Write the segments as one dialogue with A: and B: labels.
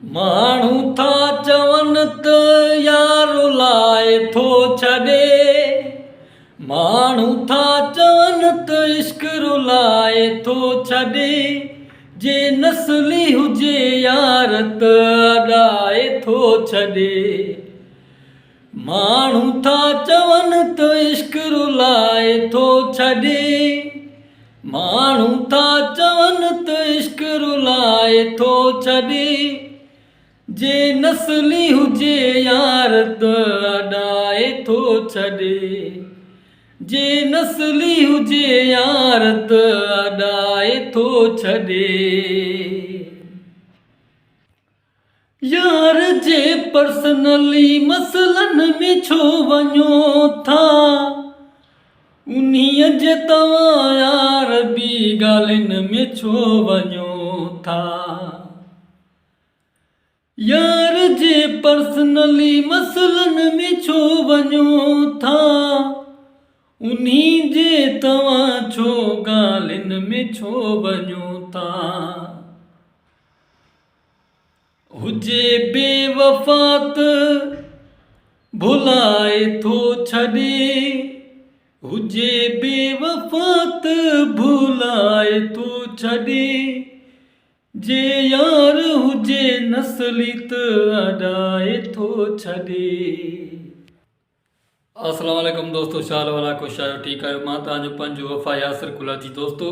A: माण्हू था चवनि त यारो लाइ थो छॾे, माण्हू था चवनि त इश्क रुलाए थो छॾे, जे नस्ली हुजे यार त अॾाए थो छॾे। माण्हू था चवनि त इश्क रुलाए थो छॾे, माण्हू था चवनि त इश्क रुलाए थो छॾे, जे नस्ली हुजे यार त अॾाए थो छॾे, जे नस्ली हुजे यार त अॾाए थो छॾे। यार जे पर्सनली मसलनि में छो वञो था, उन्हीअ जे तव्हां यार ॿी ॻाल्हियुनि में छो वञो था। यार जे पर्सनली मसलनि में छो वञो था, उन्हीं जे तव्हां छो ॻाल्हियुनि में छो वञो था। हुजे बेवफा त भुलाए थो छॾे, हुजे बेवफा त भुलाए थो छॾे, जे यार हुजे नस्ली त अॾाए थो छॾे। अस्सलाम वालेकुम दोस्तों, छा हाल वाला ख़ुश आहियो, ठीकु आहियो। मां तव्हांजो पंहिंजो वफ़ा यासिर कुलाची। दोस्तों,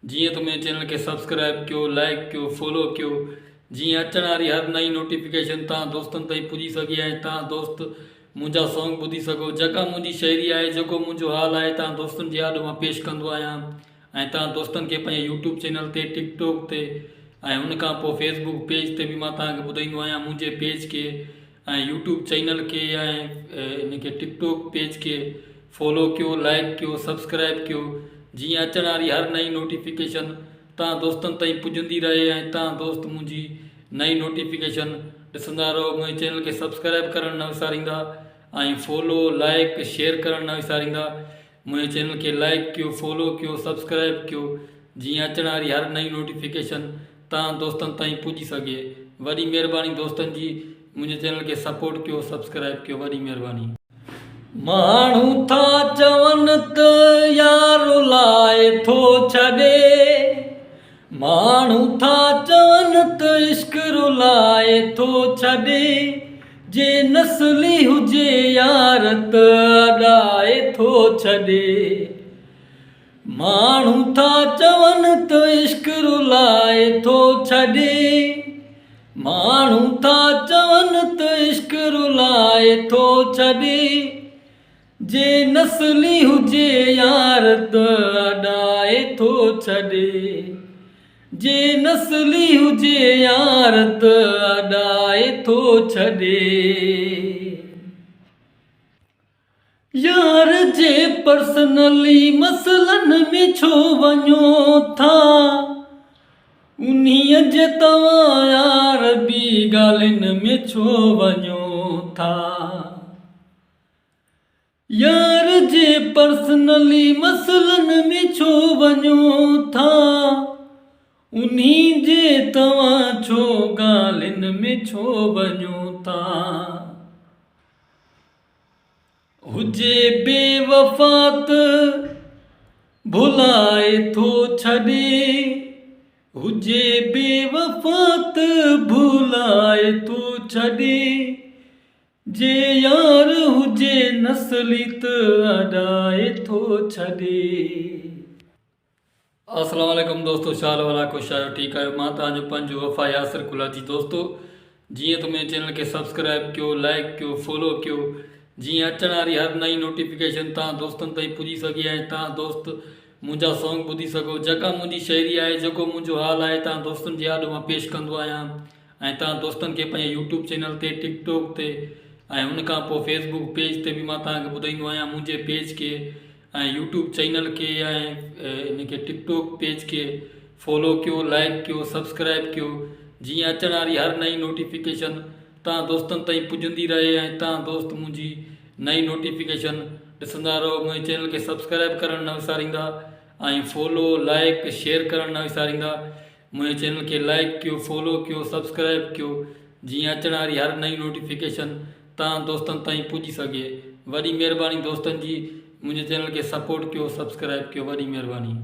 A: जीअं त मुंहिंजे चैनल खे सब्सक्राइब कयो, लाइक कयो, फॉलो कयो, जीअं अचण वारी हर नई नोटिफिकेशन तव्हां दोस्तनि ताईं पुॼी सघे ऐं तव्हां दोस्त मुंहिंजा सॉन्ग ॿुधी सघो। जेका मुंहिंजी शाइरी आहे, जेको मुंहिंजो हाल आहे, तव्हां दोस्तनि जे यादि मां पेश कंदो आहियां ऐं तव्हां दोस्तनि खे पंहिंजे यूट्यूब चैनल ते, टिकटॉक ते ऐं हुन खां पोइ फेसबुक पेज ते बि मां तव्हांखे ॿुधाईंदो आहियां। मुंहिंजे पेज खे ऐं यूट्यूब चैनल खे ऐं इनखे टिकटॉक पेज खे फॉलो कयो, लाइक कयो, सब्सक्राइब कयो, जीअं अचण वारी हर नई नोटिफिकेशन तव्हां दोस्तनि ताईं पुॼंदी रहे ऐं तव्हां दोस्त मुंहिंजी नई नोटिफिकेशन ॾिसंदा रहो। मुंहिंजे चैनल खे सब्सक्राइब करणु न विसारींदा ऐं फॉलो, लाइक, शेयर करणु न विसारींदा। मुंहिंजे चैनल खे लाइक कयो, फॉलो कयो, सब्सक्राइब कयो, जीअं अचण वारी हर नई नोटिफिकेशन तव्हां दोस्तनि ताईं पुॼी सघे। वॾी महिरबानी दोस्तनि जी, मुंहिंजे चैनल खे सपोर्ट कयो, सब्सक्राइब कयो, वॾी महिरबानी। माण्हू था चवनि त यारो लाइ थो छॾे, माण्हू था चवनि त इश्क रुलाए थो छॾे, जे नस्ली हुजे यार त अॾाए थो छॾे। माण्हू था चवनि त इश्क रुलाए थो छॾे, माण्हू था चवनि त इश्क रुलाए थो छॾे, जे नस्ली हुजे यार त अॾाए थो छॾे, जे नस्ली हुजे यार त अॾाए थो छॾे। यार जे पर्सनली मसलनि में छो वञो था, उन्हीअ जे तव्हां यार ॿी ॻाल्हियुनि में छो वञो था। यार जे पर्सनली मसलनि में छो वञो था, उन्हीं जे तव्हां छो ॻाल्हियुनि में छो वञो था। हुजे बेवफा त भुलाए थो छॾे, हुजे बेवफा त भुलाए थो छॾे, जे यार हुजे नस्ली त अॾाए थो छॾे। अस्सलाम वालेकुम दोस्तों, छा हाल वाला ख़ुश आहियो, ठीकु आहियो। मां तव्हांजो पंहिंजो वफ़ा यासिर कुलाची। दोस्तों, जीअं त मुंहिंजे चैनल खे सब्सक्राइब कयो, लाइक कयो, फॉलो कयो, जीअं अचण वारी हर नई नोटिफिकेशन तव्हां दोस्तनि ताईं पुॼी सघे ऐं तव्हां दोस्त मुंहिंजा सॉन्ग ॿुधी सघो। जेका मुंहिंजी शाइरी आहे, जेको मुंहिंजो हाल आहे, तव्हां दोस्तनि जे यादि मां पेश कंदो आहियां ऐं तव्हां दोस्तनि खे पंहिंजे यूट्यूब चैनल ते, टिकटॉक ते ऐं हुन खां पोइ फेसबुक पेज ते बि मां तव्हांखे ॿुधाईंदो आहियां। मुंहिंजे पेज खे ऐं यूट्यूब चैनल खे ऐं इनखे टिकटॉक पेज खे फॉलो कयो, लाइक कयो, सब्सक्राइब कयो, जीअं अचण वारी हर नई नोटिफिकेशन तव्हां दोस्तनि ताईं पुॼंदी रहे ऐं तव्हां दोस्त मुंहिंजी नई नोटिफिकेशन ॾिसंदा रहो। मुंहिंजे चैनल खे सब्सक्राइब करणु न विसारींदा ऐं फॉलो, लाइक, शेयर करणु न विसारींदा। मुंहिंजे चैनल खे लाइक कयो, फॉलो कयो, सब्सक्राइब कयो, जीअं अचण वारी हर नई नोटिफिकेशन तव्हां दोस्तनि ताईं पुॼी सघे। वॾी महिरबानी दोस्तनि जी, मुंहिंजे चैनल खे सपोर्ट कयो, सब्सक्राइब कयो, वॾी महिरबानी।